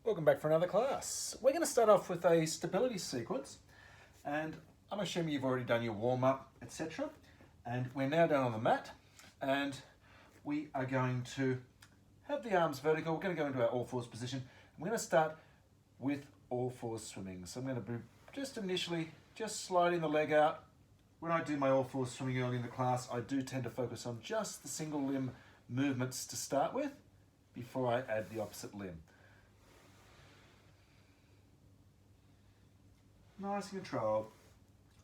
Welcome back for another class. We're going to start off with a stability sequence, and I'm assuming you've already done your warm-up, etc. And we're now down on the mat, and we are going to have the arms vertical. We're going to go into our all-fours position. We're going to start with all-fours swimming. So I'm going to be just initially just sliding the leg out. When I do my all-fours swimming early in the class, I do tend to focus on just the single limb movements to start with before I add the opposite limb. Nice and controlled.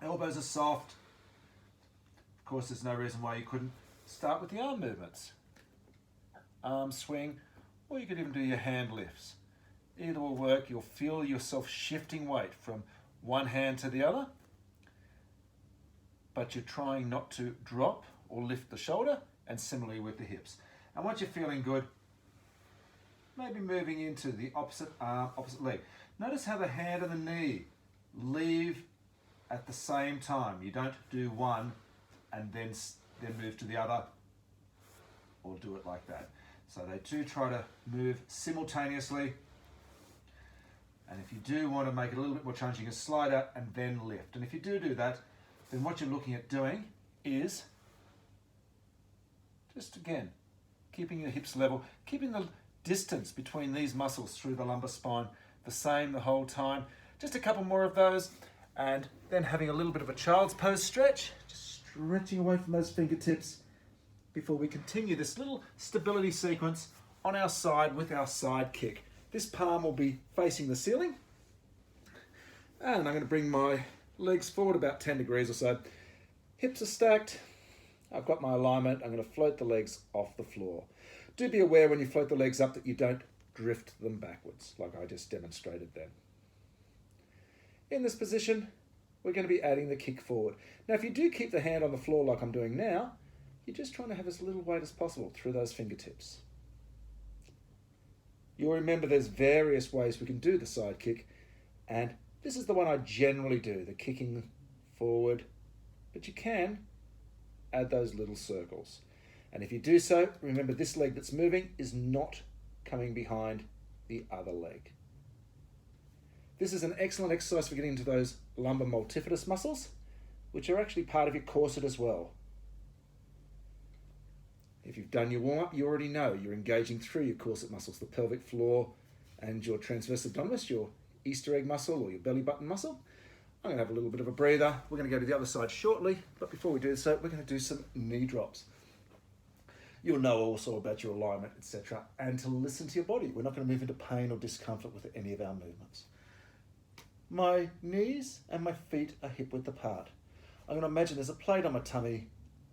Elbows are soft. Of course, there's no reason why you couldn't start with the arm movements. Arm swing, or you could even do your hand lifts. Either will work. You'll feel yourself shifting weight from one hand to the other, but you're trying not to drop or lift the shoulder, and similarly with the hips. And once you're feeling good, maybe moving into the opposite arm, opposite leg. Notice how the hand and the knee leave at the same time. You don't do one and then move to the other, or do it like that. So they do try to move simultaneously. And if you do want to make it a little bit more challenging, you slide out and then lift. And if you do that, then what you're looking at doing is just again keeping your hips level, keeping the distance between these muscles through the lumbar spine the same the whole time. Just a couple more of those, and then having a little bit of a child's pose stretch, just stretching away from those fingertips before we continue this little stability sequence on our side with our side kick. This palm will be facing the ceiling, and I'm going to bring my legs forward about 10 degrees or so. Hips are stacked. I've got my alignment. I'm going to float the legs off the floor. Do be aware when you float the legs up that you don't drift them backwards like I just demonstrated then. In this position, we're going to be adding the kick forward. Now, if you do keep the hand on the floor like I'm doing now, you're just trying to have as little weight as possible through those fingertips. You'll remember there's various ways we can do the side kick, and this is the one I generally do, the kicking forward, but you can add those little circles. And if you do so, remember this leg that's moving is not coming behind the other leg. This is an excellent exercise for getting into those lumbar multifidus muscles, which are actually part of your corset as well. If you've done your warm-up, you already know you're engaging through your corset muscles, the pelvic floor and your transverse abdominis, your Easter egg muscle or your belly button muscle. I'm going to have a little bit of a breather. We're going to go to the other side shortly, but before we do so, we're going to do some knee drops. You'll know also about your alignment, etc., and to listen to your body. We're not going to move into pain or discomfort with any of our movements. My knees and my feet are hip width apart. I'm going to imagine there's a plate on my tummy,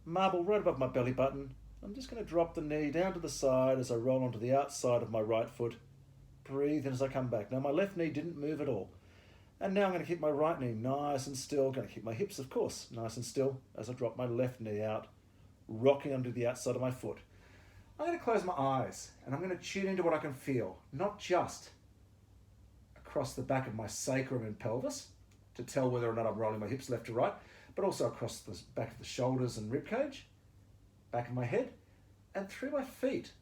marble right above my belly button. I'm just going to drop the knee down to the side as I roll onto the outside of my right foot. Breathe in as I come back. Now my left knee didn't move at all. And now I'm going to keep my right knee nice and still. Going to keep my hips, of course, nice and still as I drop my left knee out, rocking onto the outside of my foot. I'm going to close my eyes and I'm going to tune into what I can feel, not just across the back of my sacrum and pelvis to tell whether or not I'm rolling my hips left to right, but also across the back of the shoulders and ribcage, back of my head, and through my feet.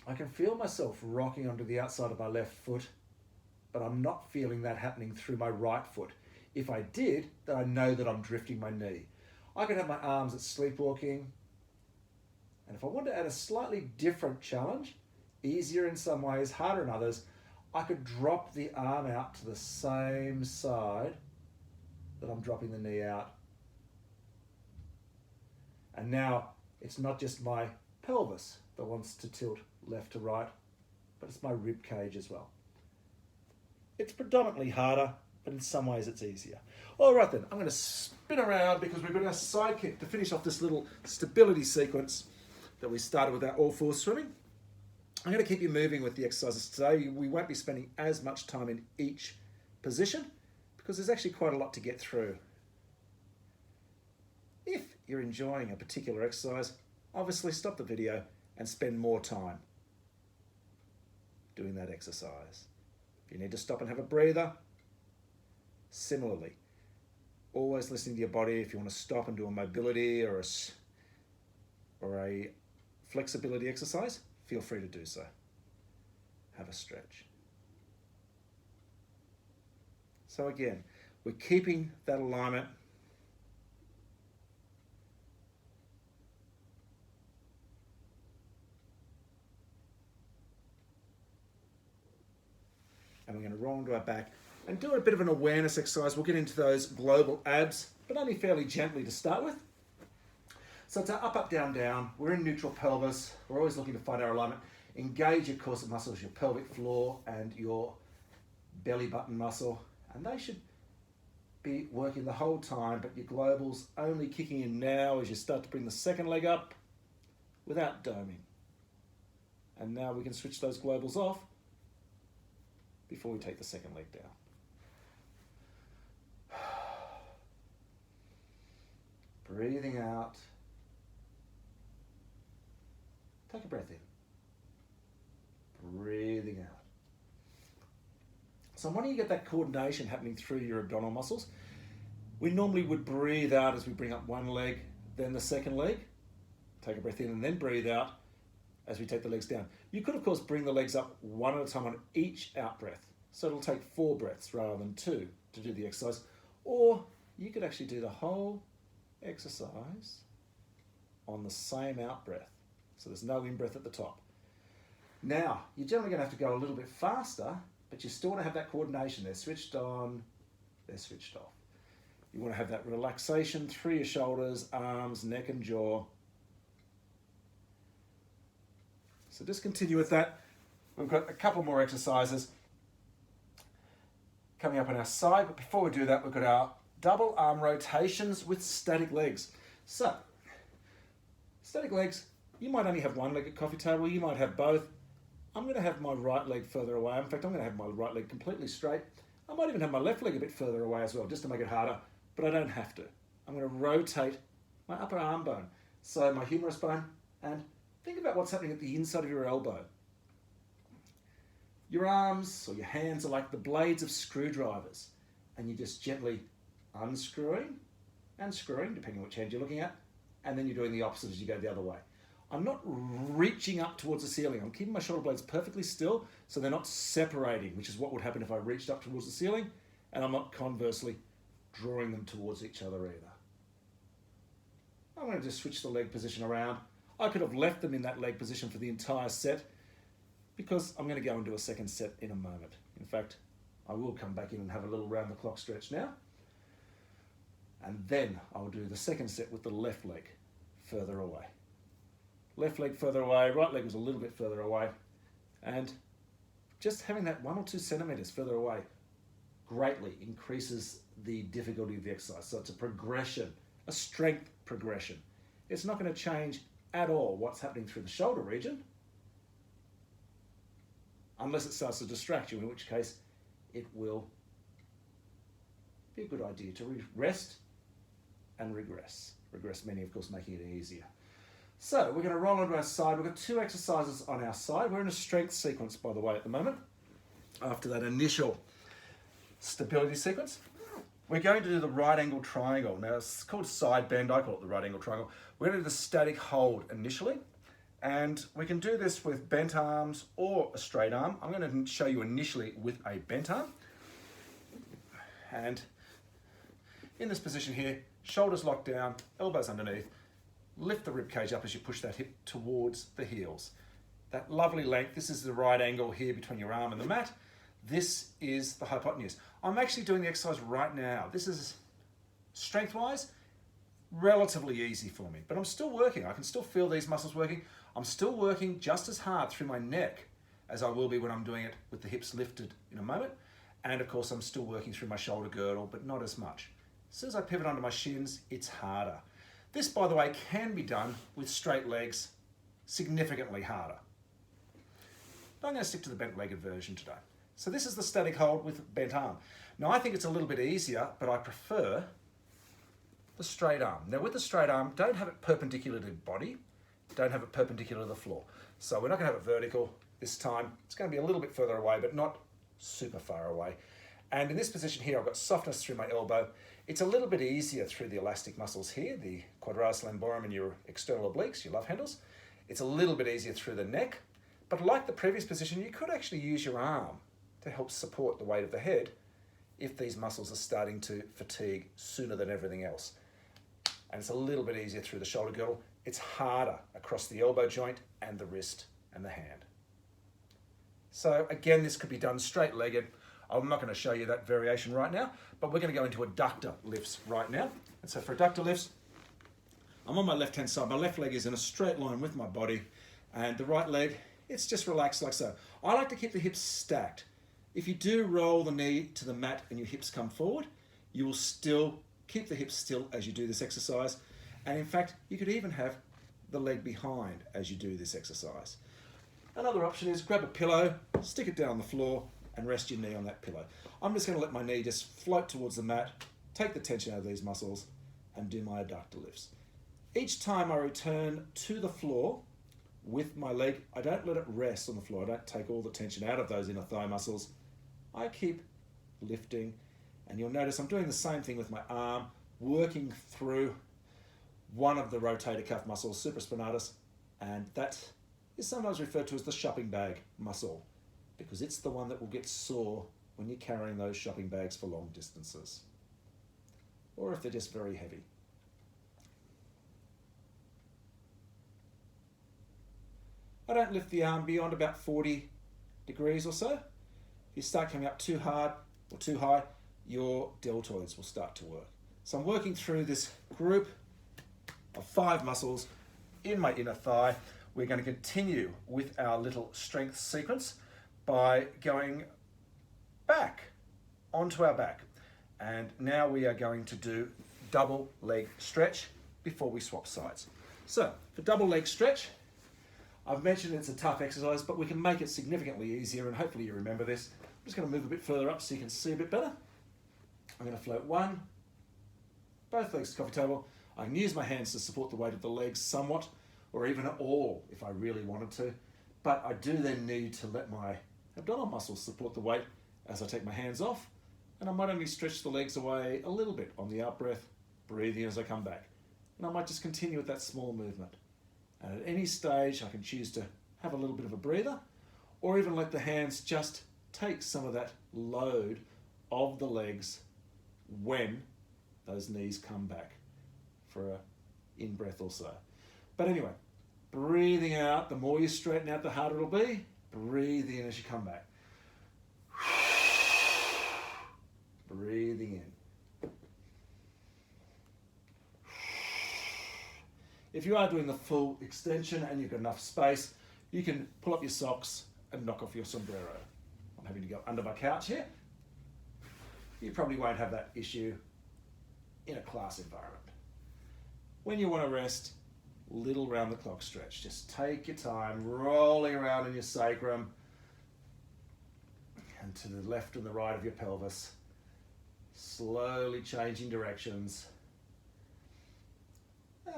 I can feel myself rocking onto the outside of my left foot, but I'm not feeling that happening through my right foot. If I did, then I know that I'm drifting my knee. I could have my arms at sleepwalking, and if I want to add a slightly different challenge, easier in some ways, harder in others, I could drop the arm out to the same side that I'm dropping the knee out. And now it's not just my pelvis that wants to tilt left to right, but it's my rib cage as well. It's predominantly harder, but in some ways it's easier. All right then, I'm going to spin around because we're going to side kick to finish off this little stability sequence that we started with our all-fours swimming. I'm going to keep you moving with the exercises today. We won't be spending as much time in each position because there's actually quite a lot to get through. If you're enjoying a particular exercise, obviously stop the video and spend more time doing that exercise. If you need to stop and have a breather, similarly, always listening to your body. If you want to stop and do a mobility or a flexibility exercise, feel free to do so. Have a stretch. So again, we're keeping that alignment. And we're going to roll into our back and do a bit of an awareness exercise. We'll get into those global abs, but only fairly gently to start with. So it's our up, up, down, down. We're in neutral pelvis. We're always looking to find our alignment. Engage your corset muscles, your pelvic floor and your belly button muscle. And they should be working the whole time, but your globals only kicking in now as you start to bring the second leg up without doming. And now we can switch those globals off before we take the second leg down. Breathing out. Take a breath in. Breathing out. So when you get that coordination happening through your abdominal muscles, we normally would breathe out as we bring up one leg, then the second leg. Take a breath in and then breathe out as we take the legs down. You could, of course, bring the legs up one at a time on each out breath. So it'll take 4 breaths rather than 2 to do the exercise. Or you could actually do the whole exercise on the same out breath. So there's no in breath at the top. Now, you're generally going to have to go a little bit faster, but you still want to have that coordination. They're switched on, they're switched off. You want to have that relaxation through your shoulders, arms, neck and jaw. So just continue with that. We've got a couple more exercises coming up on our side, but before we do that, we've got our double arm rotations with static legs. So, static legs, you might only have one leg at coffee table, you might have both. I'm going to have my right leg further away. In fact, I'm going to have my right leg completely straight. I might even have my left leg a bit further away as well, just to make it harder, but I don't have to. I'm going to rotate my upper arm bone, so my humerus bone, and think about what's happening at the inside of your elbow. Your arms or your hands are like the blades of screwdrivers, and you're just gently unscrewing and screwing, depending on which hand you're looking at, and then you're doing the opposite as you go the other way. I'm not reaching up towards the ceiling. I'm keeping my shoulder blades perfectly still so they're not separating, which is what would happen if I reached up towards the ceiling, and I'm not conversely drawing them towards each other either. I'm going to just switch the leg position around. I could have left them in that leg position for the entire set because I'm going to go and do a second set in a moment. In fact, I will come back in and have a little round the clock stretch now. And then I'll do the second set with the left leg further away. Left leg further away, right leg was a little bit further away. And just having that 1 or 2 centimeters further away greatly increases the difficulty of the exercise. So it's a progression, a strength progression. It's not going to change at all what's happening through the shoulder region, unless it starts to distract you, in which case it will be a good idea to rest and regress. Regress meaning, of course, making it easier. So we're going to roll onto our side. We've got 2 exercises on our side. We're in a strength sequence, by the way, at the moment. After that initial stability sequence, we're going to do the right angle triangle. Now it's called side bend. I call it the right angle triangle. We're going to do the static hold initially. And we can do this with bent arms or a straight arm. I'm going to show you initially with a bent arm. And in this position here, shoulders locked down, elbows underneath. Lift the rib cage up as you push that hip towards the heels. That lovely length, this is the right angle here between your arm and the mat. This is the hypotenuse. I'm actually doing the exercise right now. This is, strength-wise, relatively easy for me, but I'm still working. I can still feel these muscles working. I'm still working just as hard through my neck as I will be when I'm doing it with the hips lifted in a moment. And of course, I'm still working through my shoulder girdle, but not as much. As soon as I pivot onto my shins, it's harder. This, by the way, can be done with straight legs, significantly harder. But I'm going to stick to the bent-legged version today. So this is the static hold with bent arm. Now I think it's a little bit easier, but I prefer the straight arm. Now with the straight arm, don't have it perpendicular to the body, don't have it perpendicular to the floor. So we're not going to have it vertical this time. It's going to be a little bit further away, but not super far away. And in this position here, I've got softness through my elbow. It's a little bit easier through the elastic muscles here, the quadratus lumborum and your external obliques, your love handles. It's a little bit easier through the neck, but like the previous position, you could actually use your arm to help support the weight of the head if these muscles are starting to fatigue sooner than everything else. And it's a little bit easier through the shoulder girdle. It's harder across the elbow joint and the wrist and the hand. So again, this could be done straight-legged. I'm not going to show you that variation right now, but we're going to go into adductor lifts right now. And so for adductor lifts, I'm on my left-hand side. My left leg is in a straight line with my body, and the right leg, it's just relaxed like so. I like to keep the hips stacked. If you do roll the knee to the mat and your hips come forward, you will still keep the hips still as you do this exercise. And in fact, you could even have the leg behind as you do this exercise. Another option is grab a pillow, stick it down on the floor, and rest your knee on that pillow. I'm just going to let my knee just float towards the mat, take the tension out of these muscles, and do my adductor lifts. Each time I return to the floor with my leg, I don't let it rest on the floor. I don't take all the tension out of those inner thigh muscles. I keep lifting, and you'll notice I'm doing the same thing with my arm, working through one of the rotator cuff muscles, supraspinatus, and that is sometimes referred to as the shopping bag muscle, because it's the one that will get sore when you're carrying those shopping bags for long distances, or if they're just very heavy. I don't lift the arm beyond about 40 degrees or so. If you start coming up too hard or too high, your deltoids will start to work. So I'm working through this group of 5 muscles in my inner thigh. We're going to continue with our little strength sequence by going back onto our back. And now we are going to do double leg stretch before we swap sides. So for double leg stretch, I've mentioned it's a tough exercise, but we can make it significantly easier, and hopefully you remember this. I'm just going to move a bit further up so you can see a bit better. I'm going to float one, both legs to the coffee table. I can use my hands to support the weight of the legs somewhat, or even at all if I really wanted to. But I do then need to let my abdominal muscles support the weight as I take my hands off, and I might only stretch the legs away a little bit on the out breath, breathing as I come back. And I might just continue with that small movement. And at any stage, I can choose to have a little bit of a breather, or even let the hands just take some of that load of the legs when those knees come back for a in-breath or so. But anyway, breathing out, the more you straighten out, the harder it'll be. Breathe in as you come back. Breathing in. If you are doing the full extension and you've got enough space, you can pull up your socks and knock off your sombrero. I'm having to go under my couch here. You probably won't have that issue in a class environment. When you want to rest, little round the clock stretch. Just take your time, rolling around in your sacrum and to the left and the right of your pelvis, slowly changing directions.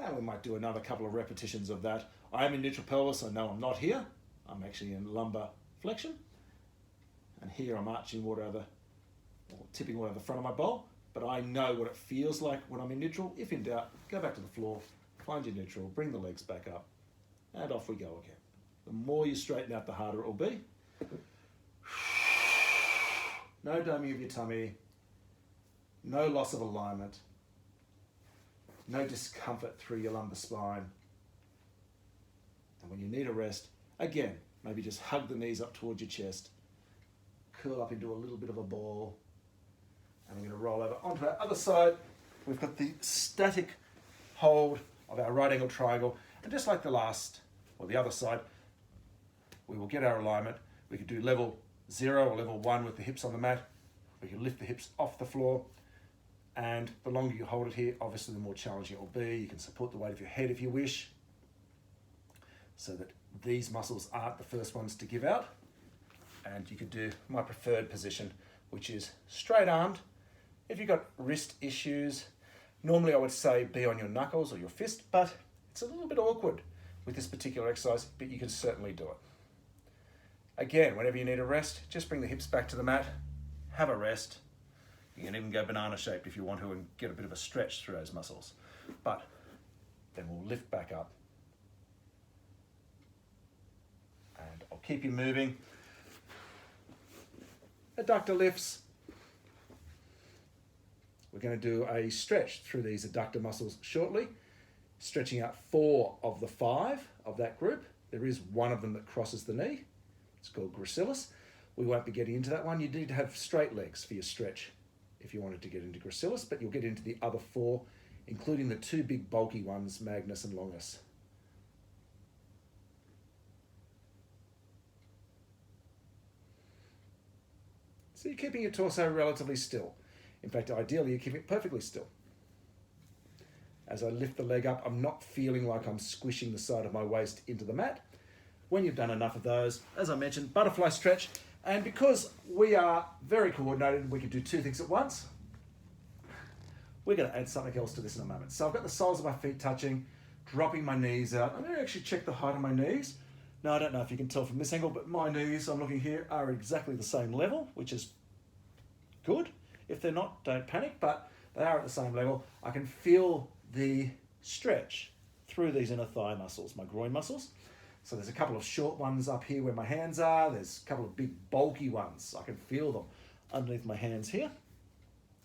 And we might do another couple of repetitions of that. I am in neutral pelvis, I know I'm not here. I'm actually in lumbar flexion. And here I'm arching water over, or tipping water over the front of my bowl, but I know what it feels like when I'm in neutral. If in doubt, go back to the floor, find your neutral, bring the legs back up, and off we go again. The more you straighten out, the harder it will be. No doming of your tummy, no loss of alignment, no discomfort through your lumbar spine. And when you need a rest, again, maybe just hug the knees up towards your chest, curl up into a little bit of a ball, and we're going to roll over onto our other side. We've got the static hold of our right angle triangle, and just like the last, or the other side, we will get our alignment. We could do level 0 or level 1 with the hips on the mat. We can lift the hips off the floor, and the longer you hold it here, obviously the more challenging it will be. You can support the weight of your head if you wish, so that these muscles aren't the first ones to give out. And you could do my preferred position, which is straight armed. If you've got wrist issues, normally I would say be on your knuckles or your fist, but it's a little bit awkward with this particular exercise, but you can certainly do it. Again, whenever you need a rest, just bring the hips back to the mat, have a rest. You can even go banana shaped if you want to and get a bit of a stretch through those muscles. But then we'll lift back up. And I'll keep you moving. Adductor lifts. We're going to do a stretch through these adductor muscles shortly, stretching out 4 of the 5 of that group. There is one of them that crosses the knee. It's called gracilis. We won't be getting into that one. You need to have straight legs for your stretch if you wanted to get into gracilis, but you'll get into the other 4, including the 2 big bulky ones, magnus and longus. So you're keeping your torso relatively still. In fact, ideally, you're keeping it perfectly still. As I lift the leg up, I'm not feeling like I'm squishing the side of my waist into the mat. When you've done enough of those, as I mentioned, butterfly stretch. And because we are very coordinated, we can do 2 things at once. We're going to add something else to this in a moment. So I've got the soles of my feet touching, dropping my knees out. I'm going to actually check the height of my knees. Now, I don't know if you can tell from this angle, but my knees, I'm looking here, are exactly the same level, which is good. If they're not, don't panic, but they are at the same level. I can feel the stretch through these inner thigh muscles, my groin muscles. So there's a couple of short ones up here where my hands are. There's a couple of big bulky ones. I can feel them underneath my hands here.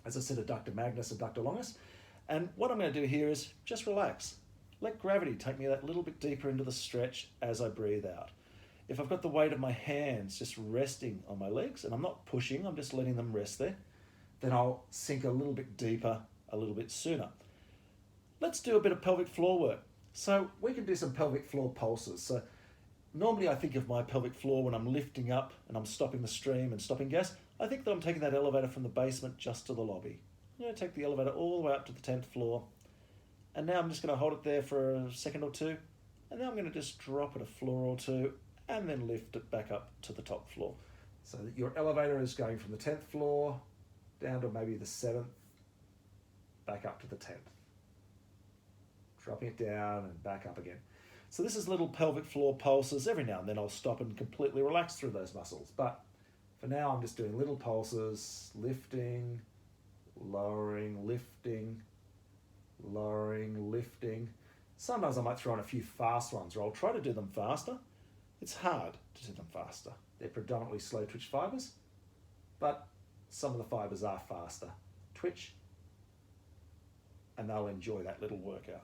As I said, adductor magnus, adductor longus. And what I'm going to do here is just relax. Let gravity take me that little bit deeper into the stretch as I breathe out. If I've got the weight of my hands just resting on my legs, and I'm not pushing, I'm just letting them rest there, then I'll sink a little bit deeper, a little bit sooner. Let's do a bit of pelvic floor work. So we can do some pelvic floor pulses. So normally I think of my pelvic floor when I'm lifting up and I'm stopping the stream and stopping gas. I think that I'm taking that elevator from the basement just to the lobby. I'm going to take the elevator all the way up to the 10th floor. And now I'm just going to hold it there for a second or two. And now I'm going to just drop it a floor or two and then lift it back up to the top floor. So that your elevator is going from the 10th floor down to maybe the 7th, back up to the 10th. Dropping it down and back up again. So this is little pelvic floor pulses. Every now and then I'll stop and completely relax through those muscles. But for now I'm just doing little pulses, lifting, lowering, lifting, lowering, lifting. Sometimes I might throw in a few fast ones, or I'll try to do them faster. It's hard to do them faster. They're predominantly slow twitch fibers, but some of the fibers are faster twitch, and they'll enjoy that little workout.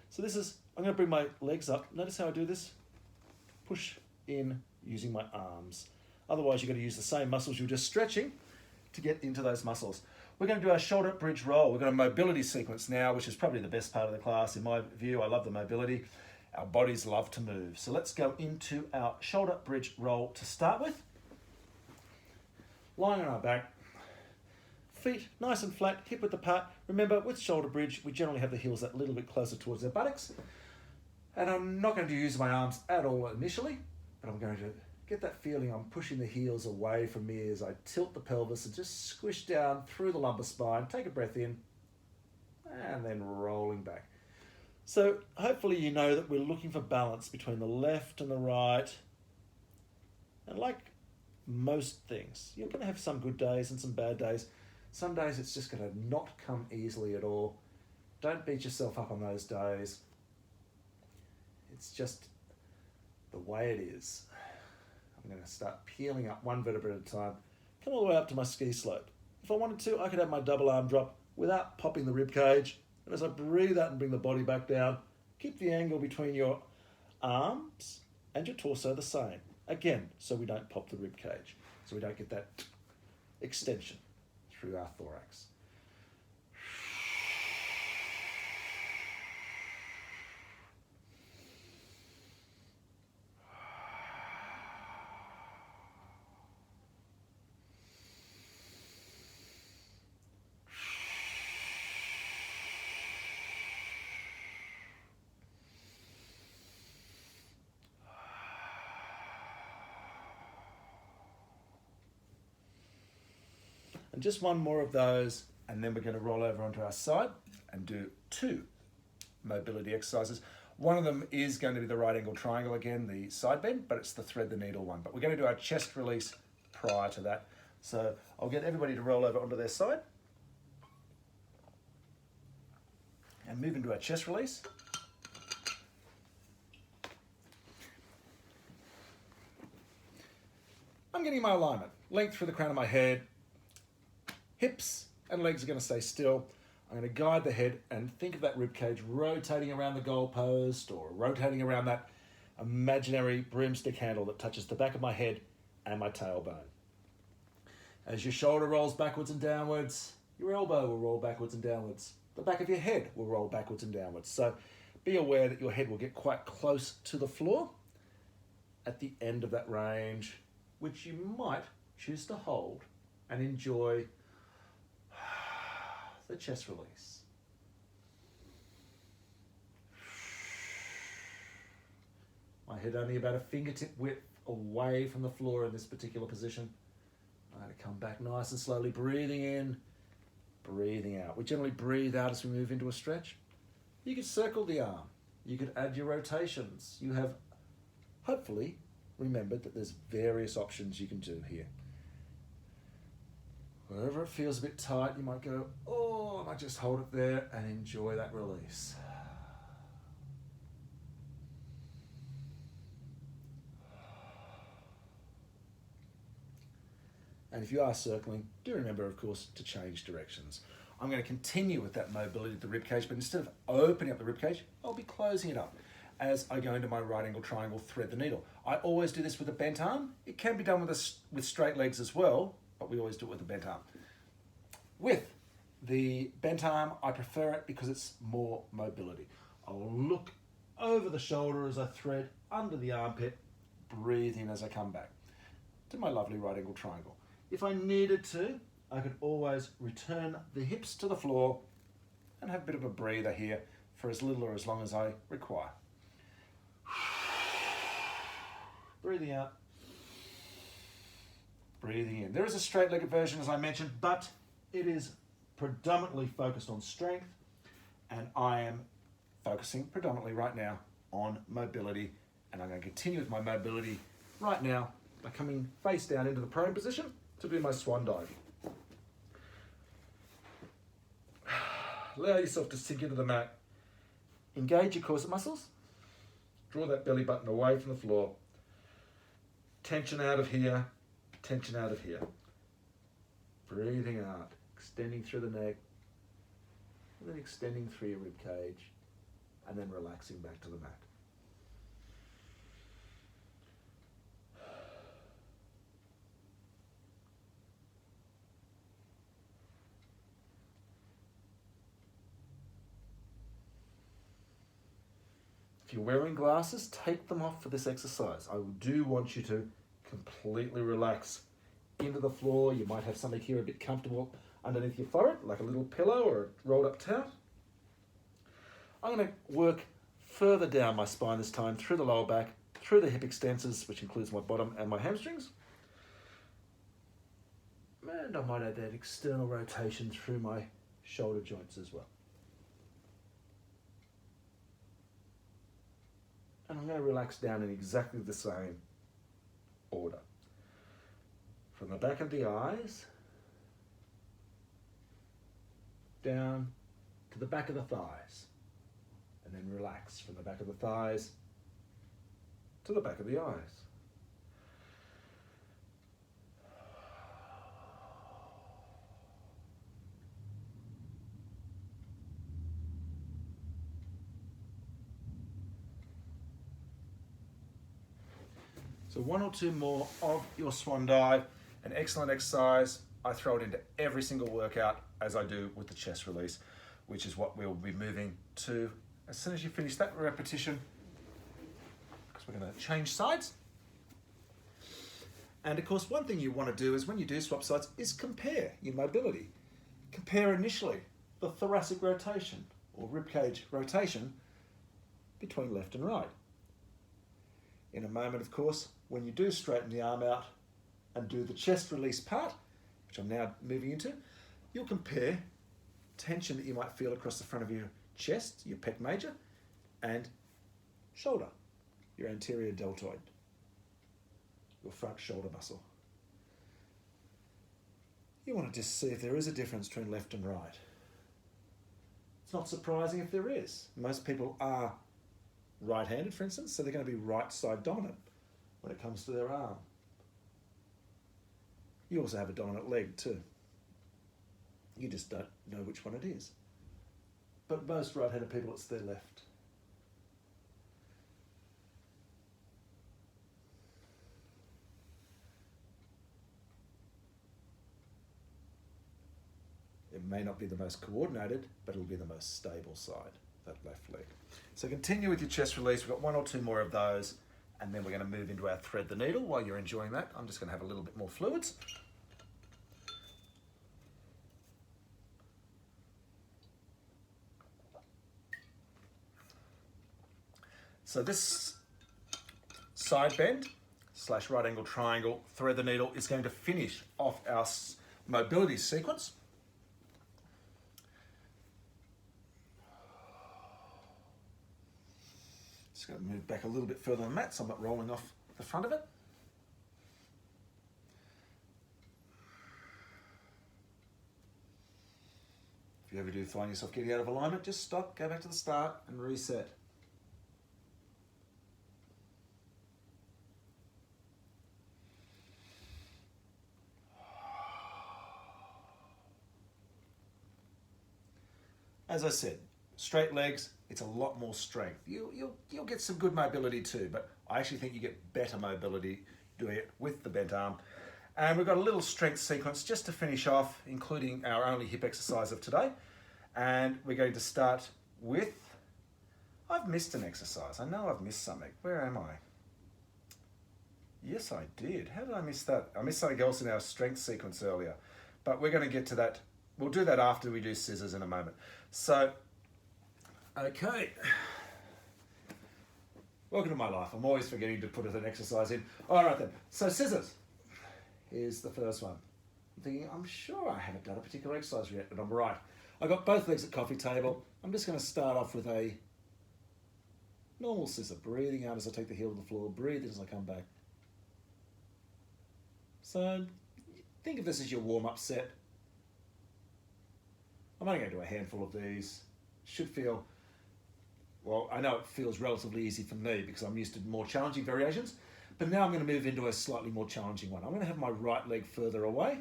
So this is, I'm going to bring my legs up. Notice how I do this? Push in using my arms. Otherwise, you've got to use the same muscles you were just stretching to get into those muscles. We're going to do our shoulder bridge roll. We've got a mobility sequence now, which is probably the best part of the class. In my view, I love the mobility. Our bodies love to move. So let's go into our shoulder bridge roll to start with. Lying on our back, feet nice and flat, hip width apart. Remember, with shoulder bridge, we generally have the heels that little bit closer towards our buttocks. And I'm not going to use my arms at all initially, but I'm going to get that feeling I'm pushing the heels away from me as I tilt the pelvis and just squish down through the lumbar spine. Take a breath in, and then rolling back. So hopefully you know that we're looking for balance between the left and the right. And like most things, you're going to have some good days and some bad days. Some days it's just going to not come easily at all. Don't beat yourself up on those days. It's just the way it is. I'm going to start peeling up one vertebra at a time. Come all the way up to my ski slope. If I wanted to, I could have my double arm drop without popping the rib cage. And as I breathe out and bring the body back down, keep the angle between your arms and your torso the same. Again, so we don't pop the rib cage, so we don't get that extension through our thorax. And just one more of those, and then we're going to roll over onto our side and do 2 mobility exercises. One of them is going to be the right angle triangle again, the side bend, but it's the thread the needle one. But we're going to do our chest release prior to that. So I'll get everybody to roll over onto their side and move into our chest release. I'm getting my alignment, length through the crown of my head, hips and legs are going to stay still. I'm going to guide the head and think of that rib cage rotating around the goalpost or rotating around that imaginary broomstick handle that touches the back of my head and my tailbone. As your shoulder rolls backwards and downwards, your elbow will roll backwards and downwards. The back of your head will roll backwards and downwards. So be aware that your head will get quite close to the floor at the end of that range, which you might choose to hold and enjoy the chest release. My head only about a fingertip width away from the floor in this particular position. I'm going to come back nice and slowly, breathing in, breathing out. We generally breathe out as we move into a stretch. You could circle the arm. You could add your rotations. You have hopefully remembered that there's various options you can do here. Wherever it feels a bit tight, you might go, oh, I might just hold it there and enjoy that release. And if you are circling, do remember, of course, to change directions. I'm going to continue with that mobility of the ribcage, but instead of opening up the ribcage, I'll be closing it up as I go into my right angle triangle, thread the needle. I always do this with a bent arm. It can be done with straight legs as well, but we always do it with a bent arm. With the bent arm, I prefer it because it's more mobility. I'll look over the shoulder as I thread under the armpit, breathe in as I come back to my lovely right angle triangle. If I needed to, I could always return the hips to the floor and have a bit of a breather here for as little or as long as I require. Breathing out, breathing in. There is a straight-legged version, as I mentioned, but it is predominantly focused on strength, and I am focusing predominantly right now on mobility, and I'm going to continue with my mobility right now by coming face down into the prone position to do my swan dive. Allow yourself to sink into the mat. Engage your corset muscles. Draw that belly button away from the floor. Tension out of here, tension out of here. Breathing out, extending through the neck, and then extending through your rib cage, and then relaxing back to the mat. If you're wearing glasses, take them off for this exercise. I do want you to completely relax into the floor. You might have something here a bit comfortable underneath your forehead, like a little pillow or a rolled up towel. I'm going to work further down my spine this time, through the lower back, through the hip extensors, which includes my bottom and my hamstrings. And I might add that external rotation through my shoulder joints as well. And I'm going to relax down in exactly the same order. From the back of the eyes, down to the back of the thighs. And then relax from the back of the thighs to the back of the eyes. So one or two more of your swan dive, an excellent exercise. I throw it into every single workout as I do with the chest release, which is what we'll be moving to as soon as you finish that repetition, because we're going to change sides. And of course, one thing you want to do is when you do swap sides is compare your mobility. Compare initially the thoracic rotation or ribcage rotation between left and right. In a moment, of course, when you do straighten the arm out and do the chest release part, which I'm now moving into, you'll compare tension that you might feel across the front of your chest, your pec major, and shoulder, your anterior deltoid, your front shoulder muscle. You want to just see if there is a difference between left and right. It's not surprising if there is. Most people are right-handed, for instance, so they're going to be right side dominant when it comes to their arm. You also have a dominant leg too. You just don't know which one it is. But most right-handed people, it's their left. It may not be the most coordinated, but it'll be the most stable side, that left leg. So continue with your chest release. We've got 1 or 2 more of those, and then we're going to move into our thread the needle. While you're enjoying that, I'm just going to have a little bit more fluids. So this side bend / right angle triangle thread the needle is going to finish off our mobility sequence. Just going to move back a little bit further on the mat so I'm not rolling off the front of it. If you ever do find yourself getting out of alignment, just stop, go back to the start and reset. As I said, straight legs, it's a lot more strength. You'll get some good mobility too, but I actually think you get better mobility doing it with the bent arm. And we've got a little strength sequence just to finish off, including our only hip exercise of today. And we're going to start with, I've missed an exercise. I know I've missed something. Where am I? Yes, I did. How did I miss that? I missed something else in our strength sequence earlier, but we're going to get to that. We'll do that after we do scissors in a moment. So, okay. Welcome to my life. I'm always forgetting to put an exercise in. All right then. So scissors. Here's the first one. I'm thinking, I'm sure I haven't done a particular exercise yet, but I'm right. I've got both legs at coffee table. I'm just going to start off with a normal scissor, breathing out as I take the heel to the floor, breathe in as I come back. So think of this as your warm-up set. I'm only going to do a handful of these. Should feel, well, I know it feels relatively easy for me because I'm used to more challenging variations, but now I'm going to move into a slightly more challenging one. I'm going to have my right leg further away,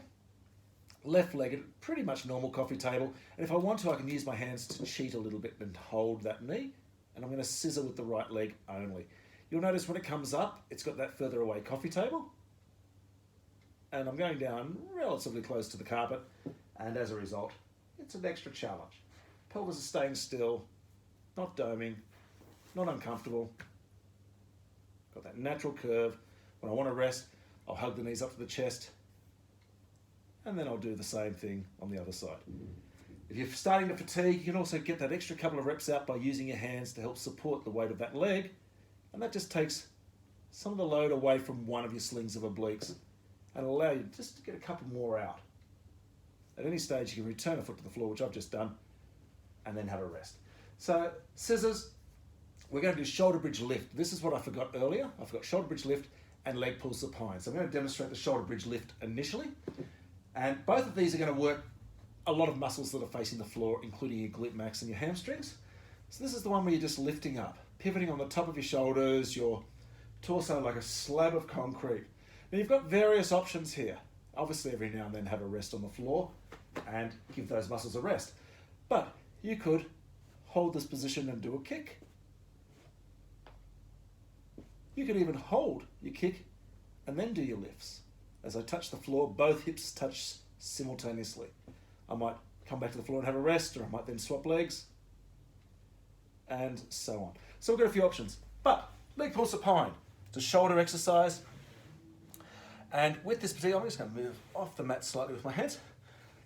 left leg at pretty much normal coffee table, and if I want to, I can use my hands to cheat a little bit and hold that knee, and I'm going to scissor with the right leg only. You'll notice when it comes up, it's got that further away coffee table, and I'm going down relatively close to the carpet, and as a result, it's an extra challenge. Pelvis is staying still, not doming, not uncomfortable. Got that natural curve. When I want to rest, I'll hug the knees up to the chest, and then I'll do the same thing on the other side. If you're starting to fatigue, you can also get that extra couple of reps out by using your hands to help support the weight of that leg, and that just takes some of the load away from one of your slings of obliques and allow you just to get a couple more out. At any stage, you can return a foot to the floor, which I've just done, and then have a rest. So, scissors, we're going to do shoulder bridge lift. This is what I forgot earlier. I forgot shoulder bridge lift and leg pull supine. So I'm going to demonstrate the shoulder bridge lift initially. And both of these are going to work a lot of muscles that are facing the floor, including your glute max and your hamstrings. So this is the one where you're just lifting up, pivoting on the top of your shoulders, your torso like a slab of concrete. Now you've got various options here. Obviously every now and then have a rest on the floor and give those muscles a rest. But you could hold this position and do a kick. You could even hold your kick and then do your lifts. As I touch the floor, both hips touch simultaneously. I might come back to the floor and have a rest, or I might then swap legs, and so on. So we've got a few options. But leg pull supine, it's a shoulder exercise. And with this particular, I'm just going to move off the mat slightly with my hands.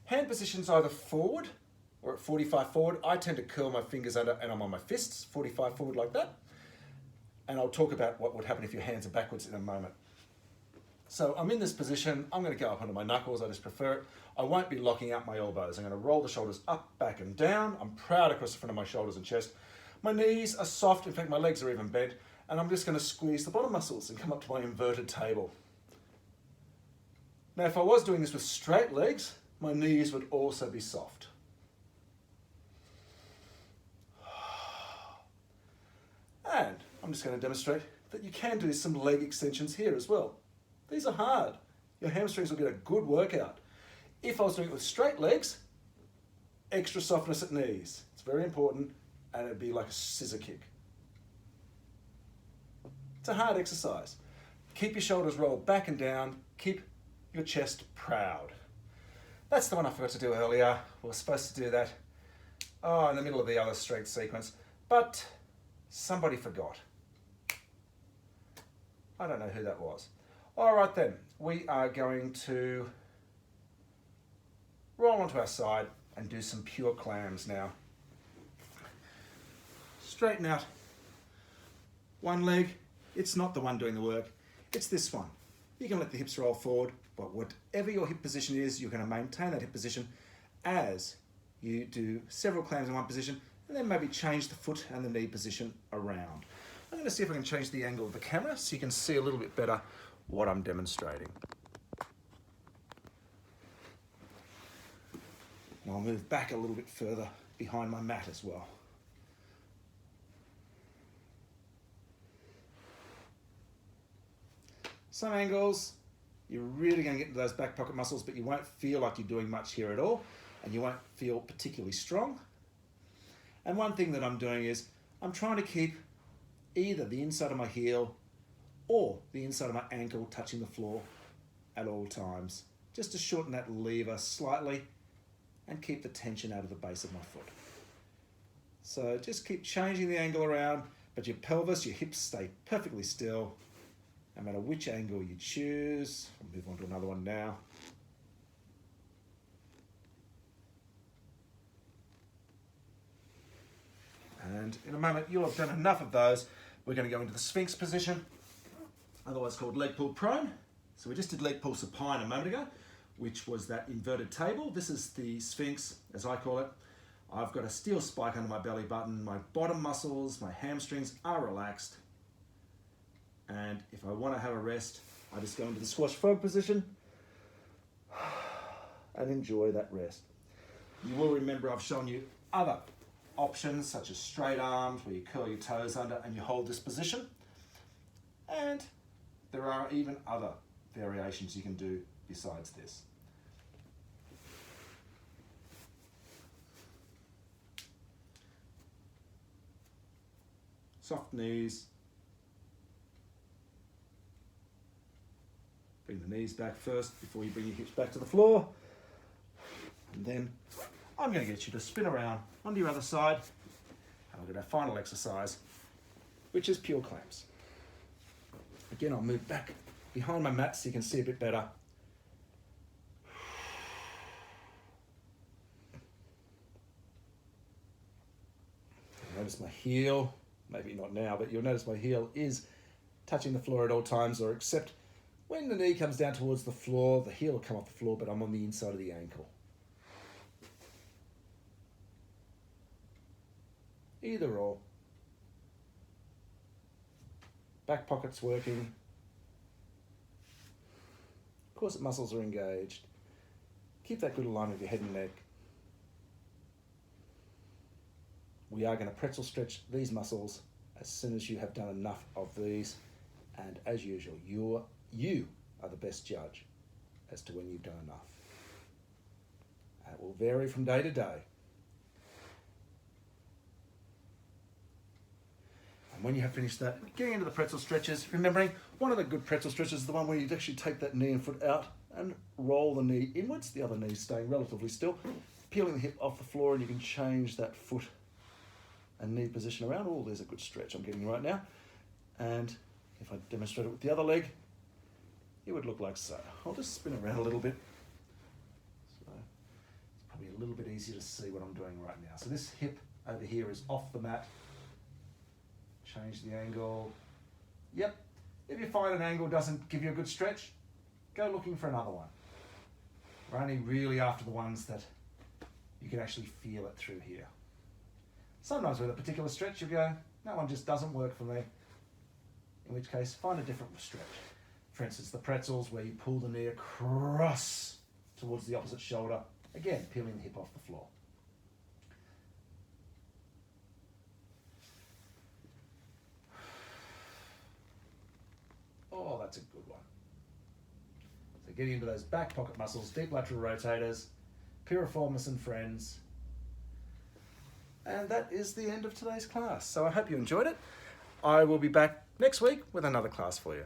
Hand positions either forward or at 45 forward. I tend to curl my fingers under and I'm on my fists, 45 forward like that. And I'll talk about what would happen if your hands are backwards in a moment. So I'm in this position. I'm going to go up onto my knuckles. I just prefer it. I won't be locking out my elbows. I'm going to roll the shoulders up, back and down. I'm proud across the front of my shoulders and chest. My knees are soft. In fact, my legs are even bent. And I'm just going to squeeze the bottom muscles and come up to my inverted table. Now, if I was doing this with straight legs, my knees would also be soft. And I'm just going to demonstrate that you can do some leg extensions here as well. These are hard. Your hamstrings will get a good workout. If I was doing it with straight legs, extra softness at knees. It's very important, and it'd be like a scissor kick. It's a hard exercise. Keep your shoulders rolled back and down. Keep your chest proud. That's the one I forgot to do earlier. We were supposed to do that in the middle of the other strength sequence, but somebody forgot. I don't know who that was. All right then, we are going to roll onto our side and do some pure clams now. Straighten out one leg. It's not the one doing the work, it's this one. You can let the hips roll forward, but whatever your hip position is, you're going to maintain that hip position as you do several clams in one position, and then maybe change the foot and the knee position around. I'm going to see if I can change the angle of the camera so you can see a little bit better what I'm demonstrating. And I'll move back a little bit further behind my mat as well. Some angles, you're really going to get into those back pocket muscles, but you won't feel like you're doing much here at all, and you won't feel particularly strong. And one thing that I'm doing is I'm trying to keep either the inside of my heel or the inside of my ankle touching the floor at all times, just to shorten that lever slightly and keep the tension out of the base of my foot. So just keep changing the angle around, but your pelvis, your hips stay perfectly still, no matter which angle you choose. I'll move on to another one now. And in a moment, you'll have done enough of those. We're going to go into the Sphinx position, otherwise called leg pull prone. So we just did leg pull supine a moment ago, which was that inverted table. This is the Sphinx, as I call it. I've got a steel spike under my belly button. My bottom muscles, my hamstrings are relaxed. And if I want to have a rest, I just go into the squash frog position and enjoy that rest. You will remember I've shown you other options such as straight arms where you curl your toes under and you hold this position. And there are even other variations you can do besides this. Soft knees. Bring the knees back first before you bring your hips back to the floor. And then I'm going to get you to spin around onto your other side. And we'll do our final exercise, which is pure clams. Again, I'll move back behind my mat so you can see a bit better. Notice my heel, maybe not now, but you'll notice my heel is touching the floor at all times, or except when the knee comes down towards the floor, the heel will come off the floor, but I'm on the inside of the ankle. Either or. Back pocket's working. Corset muscles are engaged. Keep that good alignment with your head and neck. We are going to pretzel stretch these muscles as soon as you have done enough of these. And as usual, you are the best judge as to when you've done enough. It will vary from day to day. And when you have finished that, getting into the pretzel stretches, remembering one of the good pretzel stretches is the one where you actually take that knee and foot out and roll the knee inwards, the other knee staying relatively still, peeling the hip off the floor, and you can change that foot and knee position around. Oh, there's a good stretch I'm getting right now. And if I demonstrate it with the other leg, it would look like so. I'll just spin around a little bit. So it's probably a little bit easier to see what I'm doing right now. So this hip over here is off the mat. Change the angle. Yep. If you find an angle doesn't give you a good stretch, go looking for another one. We're only really after the ones that you can actually feel it through here. Sometimes with a particular stretch you go, that one just doesn't work for me. In which case, find a different stretch. For instance, the pretzels where you pull the knee across towards the opposite shoulder. Again, peeling the hip off the floor. Oh, that's a good one. So getting into those back pocket muscles, deep lateral rotators, piriformis and friends, And that is the end of today's class. So I hope you enjoyed it. I will be back next week with another class for you.